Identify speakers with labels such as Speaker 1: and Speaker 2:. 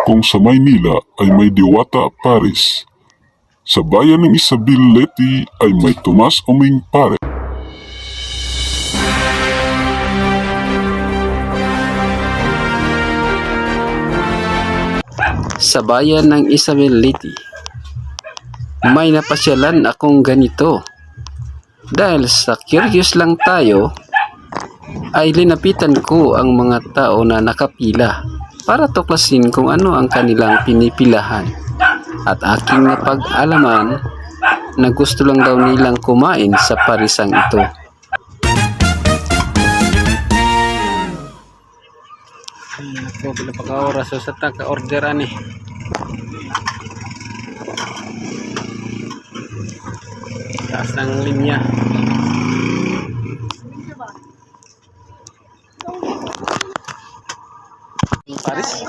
Speaker 1: Kung sa Maynila ay may Diwata Paris, sa bayan ng Isabel Leti ay may Tomas Oming Pares.
Speaker 2: Sa bayan ng Isabel Leti, may napasyalan akong ganito. Dahil sa curious lang tayo, ay linapitan ko ang mga tao na nakapila para tuklasin kung ano ang kanilang pinipilahan. At aking napag-alaman na gusto lang daw nilang kumain sa parisang ito. Ako, bila pagka-oras sa taka-orderan eh. Taas ng linya. Paris?